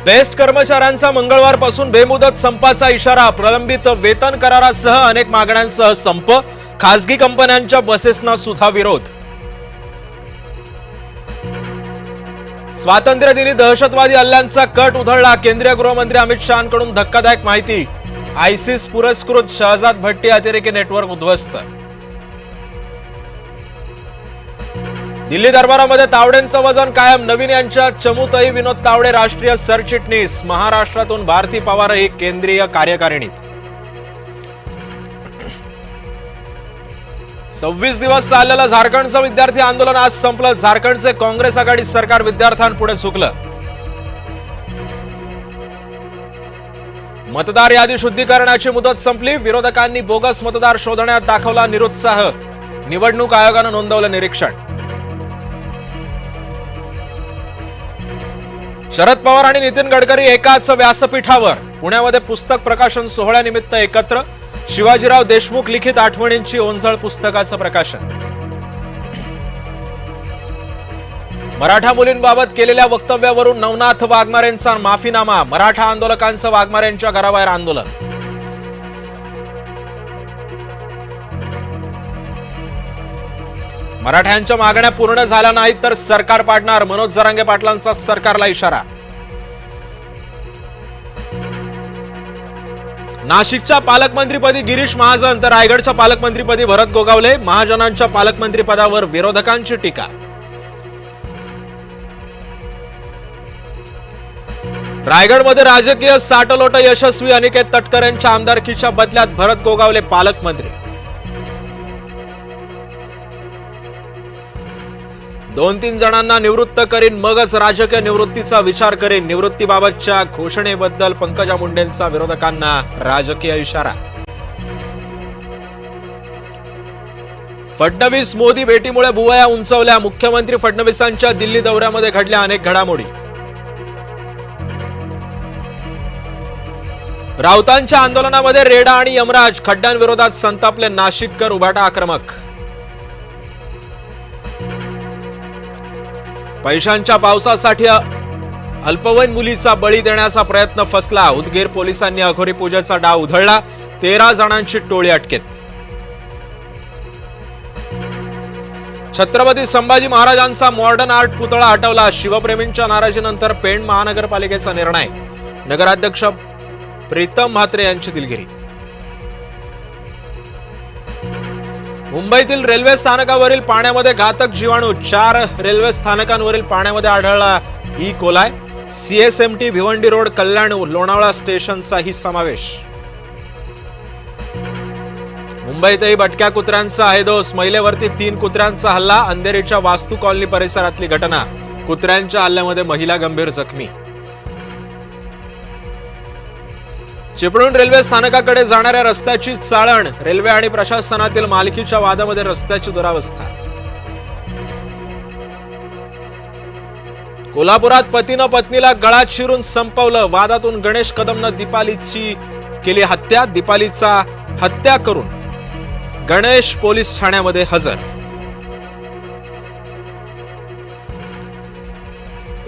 Best कर्मचाऱ्यांचा मंगळवारपासून बेमुदत संपाचा इशारा. प्रलंबित वेतन करारासह अनेक मागण्यांसह संप. खासगी कंपन्यांच्या बसेसना सुद्धा विरोध. स्वातंत्र्य दिनी दहशतवादी हल्ल्यांचा कट उधळला. केंद्रीय गृहमंत्री अमित शहांकडून धक्कादायक माहिती. आयसिस पुरस्कृत शहजाद भट्टी अतिरेकी नेटवर्क उद्ध्वस्त. दिल्ली दरबारामध्ये तावडेंचं वजन कायम. नवीन यांच्या चमूतही विनोद तावडे राष्ट्रीय सरचिटणीस. महाराष्ट्रातून भारती पवारही केंद्रीय कार्यकारिणीत. 26 दिवस चाललेलं झारखंडचं विद्यार्थी आंदोलन आज संपलं. झारखंडचे काँग्रेस आघाडी सरकार विद्यार्थ्यांपुढे झुकलं. मतदार यादी शुद्धीकरणाची मुदत संपली. विरोधकांनी बोगस मतदार शोधण्यात दाखवला निरुत्साह. निवडणूक आयोगानं नोंदवलं निरीक्षण. शरद पवार आणि नितीन गडकरी एकाच व्यासपीठावर. पुण्यामध्ये पुस्तक प्रकाशन सोहळ्यानिमित्त एकत्र. शिवाजीराव देशमुख लिखित आठवणींची ओंजळ पुस्तकाचं प्रकाशन. मराठा मुलींबाबत केलेल्या वक्तव्यावरून नवनाथ वाघमारेंचा माफीनामा. मराठा आंदोलकांचं वाघमारेंच्या घराबाहेर आंदोलन. मराठ्यांच्या मागण्या पूर्ण झाल्या नाहीत तर सरकार पाडणार. मनोज जरांगे पाटलांचा सरकारला इशारा. नाशिकच्या पालकमंत्रीपदी गिरीश महाजन तर रायगडच्या पालकमंत्रीपदी भरत गोगावले. महाजनांच्या पालकमंत्रीपदावर विरोधकांची टीका. रायगडमध्ये राजकीय साटलोट यशस्वी. अनिकेत तटकरेंच्या आमदारकीच्या बदल्यात भरत गोगावले पालकमंत्री. 2-3 जणांना निवृत्त करीन मगच राजकीय निवृत्तीचा विचार करेन. निवृत्तीबाबतच्या घोषणेबद्दल पंकजा मुंडेंचा विरोधकांना राजकीय इशारा. फडणवीस मोदी भेटीमुळे भुवया उंचावल्या. मुख्यमंत्री फडणवीसांच्या दिल्ली दौऱ्यामध्ये घडल्या अनेक घडामोडी. राऊतांच्या आंदोलनामध्ये रेडा आणि यमराज. खड्ड्यांविरोधात संतापले नाशिककर. उभाटा आक्रमक. पैशांच्या पावसासाठी अल्पवयीन मुलीचा बळी देण्याचा प्रयत्न फसला. उदगीर पोलिसांनी अघोरी पूजेचा डाव उधळला. 13 जणांची टोळी अटकेत. छत्रपती संभाजी महाराजांचा मॉडर्न आर्ट पुतळा हटवला. शिवप्रेमींच्या नाराजीनंतर पेण महानगरपालिकेचा निर्णय. नगराध्यक्ष प्रीतम म्हात्रे यांची दिलगिरी. मुंबईतील रेल्वे स्थानकावरील पाण्यामध्ये घातक जीवाणू. 4 रेल्वे स्थानकांवरील पाण्यामध्ये आढळला E coli. CSMT Bhiwandi road कल्याण लोणावळा स्टेशनचाही समावेश. मुंबईतही भटक्या कुत्र्यांचा हैदोस. महिलेवरती 3 कुत्र्यांचा हल्ला. अंधेरीच्या वास्तू कॉलनी परिसरातली घटना. कुत्र्यांच्या हल्ल्यामध्ये महिला गंभीर जखमी. चिपळूण रेल्वे स्थानकाकडे जाणाऱ्या रस्त्याची चाळण. रेल्वे आणि प्रशासनातील मालकीच्या वादामध्ये रस्त्याची दुरावस्था. कोल्हापुरात पतीनं पत्नीला गळा चिरून संपवलं. वादातून गणेश कदमनं दीपालीची केली हत्या. दीपालीचा हत्या करून गणेश पोलीस ठाण्यामध्ये हजर.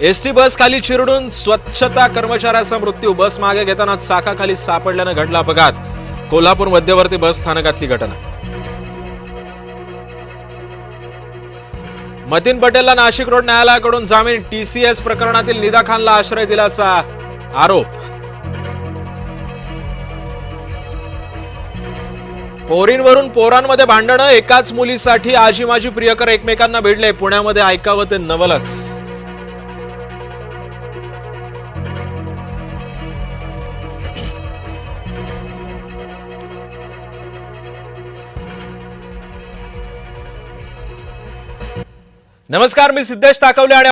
एसटी बस खाली चिरडून स्वच्छता कर्मचाऱ्याचा मृत्यू. बस मागे घेताना चाकाखाली सापडल्यानं घडला अपघात. कोल्हापूर मध्यवर्ती बस स्थानकातली घटना. मतीन पटेलला नाशिक रोड न्यायालयाकडून जामीन. टीसीएस प्रकरणातील निदा खानला आश्रय दिल्याचा आरोप. पोरींवरून पोरांमध्ये भांडणं. एकाच मुलीसाठी आजी माजी प्रियकर एकमेकांना भिडले. पुण्यामध्ये ऐकावं ते नवलच. नमस्कार, मी सिद्धेश ताकवले आणि